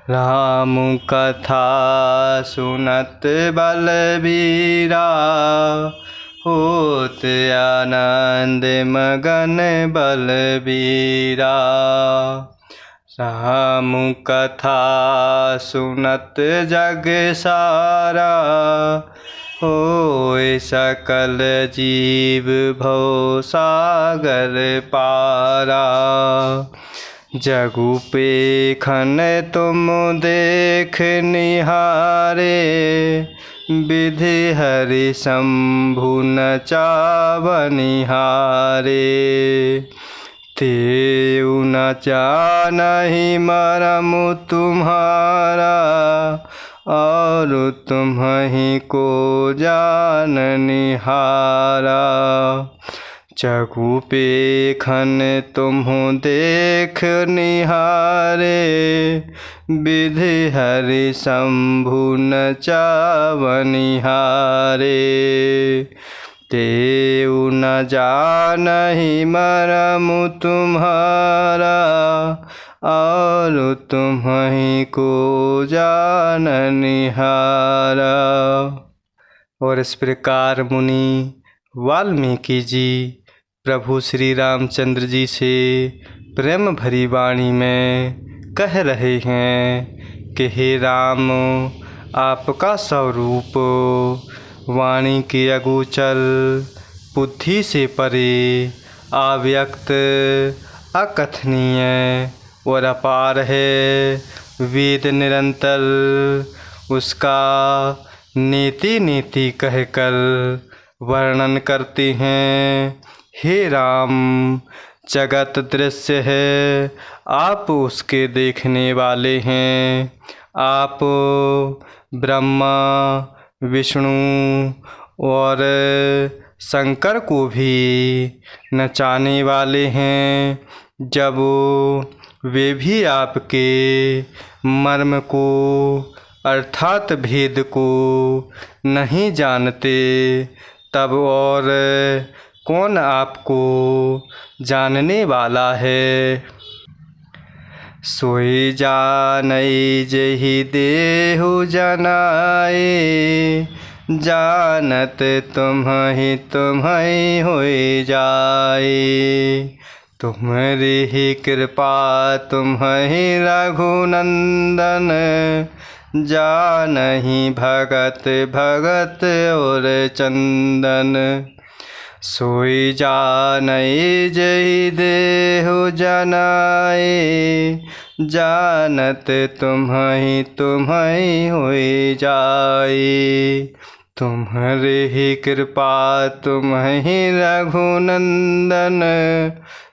राम कथा सुनत बलबीरा, होत आनंद मगन बलबीरा। राम कथा सुनत जग सारा, होय सकल जीव भव सागर पारा। जगु पेखन तुम देख निहारे, विधि हरि शंभु न चावनिहारे। तेउ न जानहि मरम तुम्हारा, और तुम्हि को जाननिहारा। जगु पेखन तुम्हु देख निहारे, विधि हरि शंभु न चावनिहारे। तेउ न जानहि मरम तुम्हारा, और तुम्हि को जाननिहारा। और इस प्रकार मुनि वाल्मीकि जी प्रभु श्री रामचंद्र जी से प्रेम भरी वाणी में कह रहे हैं कि हे राम, आपका स्वरूप वाणी के अगोचर, बुद्धि से परे, अव्यक्त, अकथनीय और अपार है। वेद निरंतर उसका नीति नीति कहकर वर्णन करते हैं। हे राम, जगत दृश्य है, आप उसके देखने वाले हैं। आप ब्रह्मा, विष्णु और शंकर को भी नचाने वाले हैं। जब वे भी आपके मर्म को अर्थात भेद को नहीं जानते, तब और कौन आपको जानने वाला है। सोई जानई जेहि देहु जनाए, जानत तुम्हि तुम्हि होई जाए। तुम्हारी ही कृपा तुम्हि रघुनंदन, जानहि भगत भगत और चंदन। सोई जानई जेहि देहु जनाए, जानत तुम्हि तुम्हि होई जाए। तुम्हारे ही कृपा तुम्हि रघुनंदन,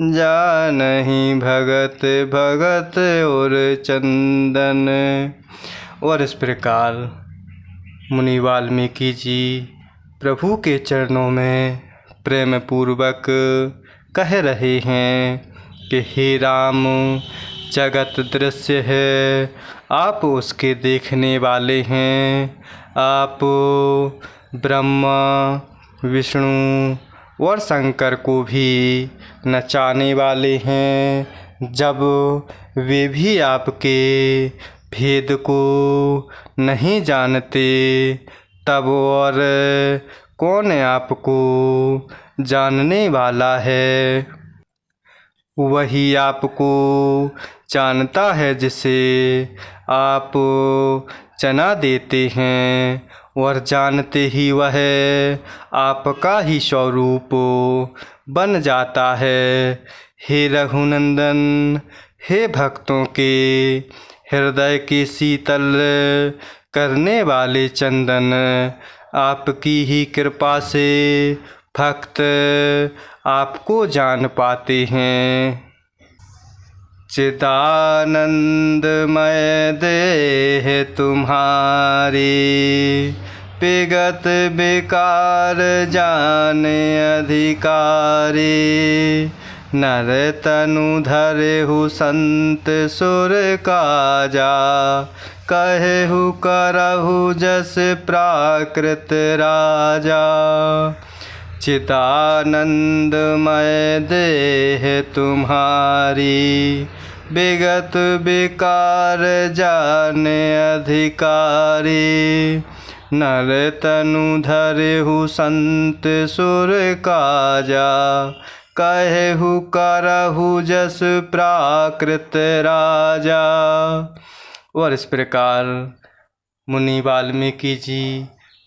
जानहि भगत भगत और चंदन। और इस प्रकार मुनि वाल्मीकि जी प्रभु के चरणों में प्रेम पूर्वक कह रहे हैं कि हे राम, जगत दृश्य है, आप उसके देखने वाले हैं। आप ब्रह्मा, विष्णु और शंकर को भी नचाने वाले हैं। जब वे भी आपके भेद को नहीं जानते, तब और कौन आपको जानने वाला है। वही आपको जानता है जिसे आप जना देते हैं, और जानते ही वह आपका ही स्वरूप बन जाता है। हे रघुनंदन, हे भक्तों के हृदय के शीतल करने वाले चंदन, आपकी ही कृपा से भक्त आपको जान पाते हैं। चिदानंदमय देह तुम्हारी, विगत विकार जाने अधिकारी। नर तनु धरेहु संत सुर काजा, कहेहु करहु जस प्राकृत राजा। चिदानंदमय देह तुम्हारी, विगत विकार जाने अधिकारी। नर तनु धरेहु संत सुर काजा, कहेहु करहु जस प्राकृत राजा। और इस प्रकार मुनि वाल्मीकि जी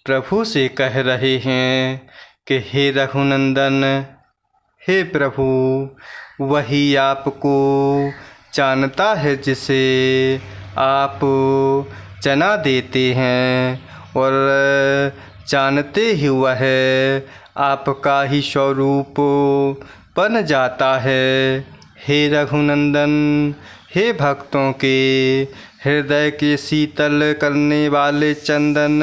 प्रभु से कह रहे हैं कि हे रघुनंदन, हे प्रभु, वही आपको जानता है जिसे आप जना देते हैं, और जानते ही वह आपका ही स्वरूप बन जाता है। हे रघुनंदन, हे भक्तों के हृदय के शीतल करने वाले चंदन,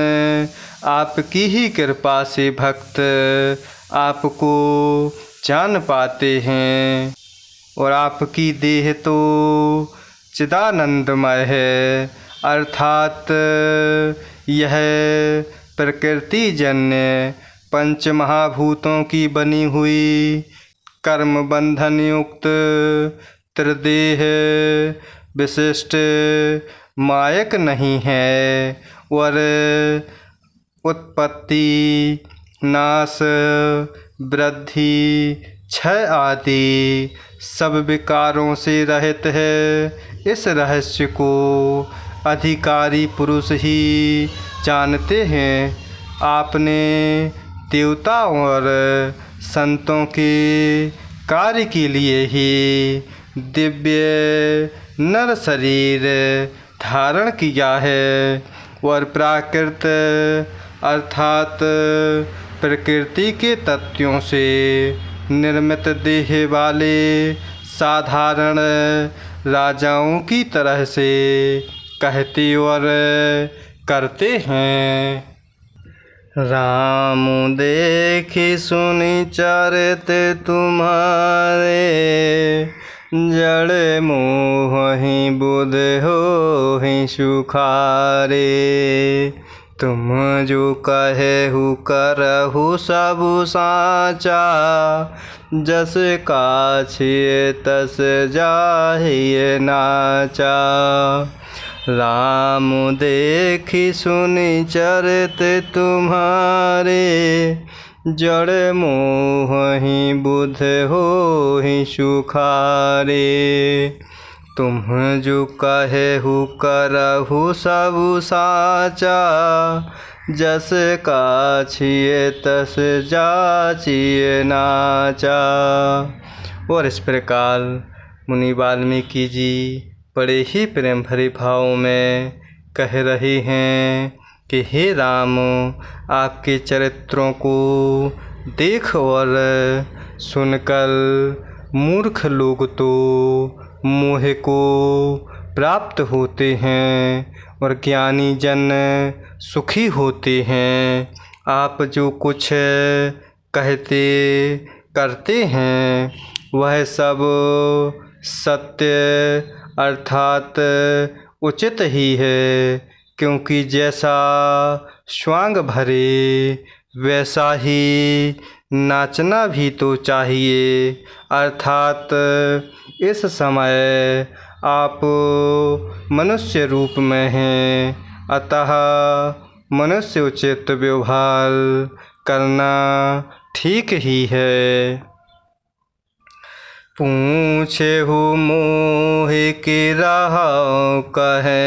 आपकी ही कृपा से भक्त आपको जान पाते हैं। और आपकी देह तो चिदानंदमय है, अर्थात यह प्रकृति जन्य पंच महाभूतों की बनी हुई कर्म बंधन युक्त त्रिदेह विशिष्ट मायक नहीं है, और उत्पत्ति नाश वृद्धि क्षय आदि सब विकारों से रहित है। इस रहस्य को अधिकारी पुरुष ही जानते हैं। आपने देवताओं और संतों के कार्य के लिए ही दिव्य नर शरीर धारण किया है, और प्राकृत अर्थात प्रकृति के तत्वों से निर्मित देह वाले साधारण राजाओं की तरह से कहते और करते हैं। राम देखि सुनि चरित तुम्हारे, जड़ मोहि बुध होहि सुखारे। तुम जो कहेहु करहु सबु साचा, जस काछिए तस जाहिए नाचा। राम देखि सुनि चरित तुम्हारे, जड़ मोहि बुध होहि सुखारे। तुम जो कहेहु करहु सबु साचा, जस काछिए तस जाचिए नाचा। और इस प्रकार मुनि वाल्मीकि जी बड़े ही प्रेम भरे भाव में कह रहे हैं कि हे राम, आपके चरित्रों को देख और सुनकर मूर्ख लोग तो मोह को प्राप्त होते हैं, और ज्ञानी जन सुखी होते हैं। आप जो कुछ कहते करते हैं वह सब सत्य अर्थात उचित ही है, क्योंकि जैसा स्वांग भरे वैसा ही नाचना भी तो चाहिए। अर्थात इस समय आप मनुष्य रूप में हैं, अतः मनुष्य उचित व्यवहार करना ठीक ही है। पूछेहु मोहि कि रहउ कहे,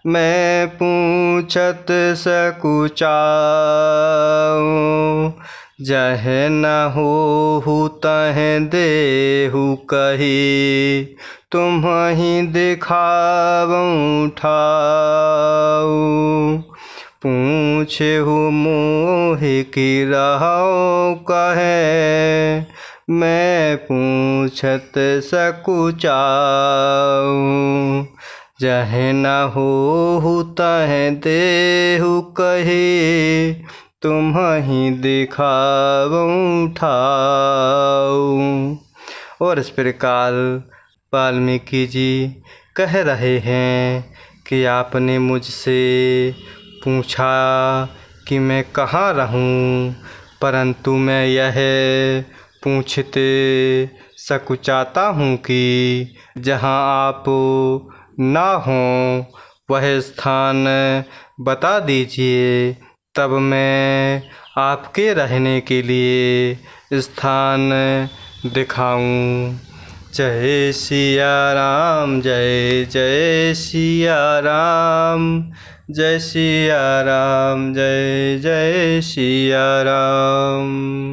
मैं पूछत सकुचाऊ। जहे न होहु तहें देहु कही, तुम्हि दिखावऊँ ठाऊ। पूछेहु मोहि कि रहउ कहे, मैं पूछत सकुचाऊ। जहे न होहु तहें देहु कही, तुम्हि दिखावऊँ ठाऊ। और इस प्रकार वाल्मीकि जी कह रहे हैं कि आपने मुझसे पूछा कि मैं कहाँ रहूं, परंतु मैं यह पूछते सकुचाता हूँ कि जहाँ आप ना हों वह स्थान बता दीजिए, तब मैं आपके रहने के लिए स्थान दिखाऊं। जय सिया राम, जय जय सिया राम, जय सिया राम, जय जय सिया राम।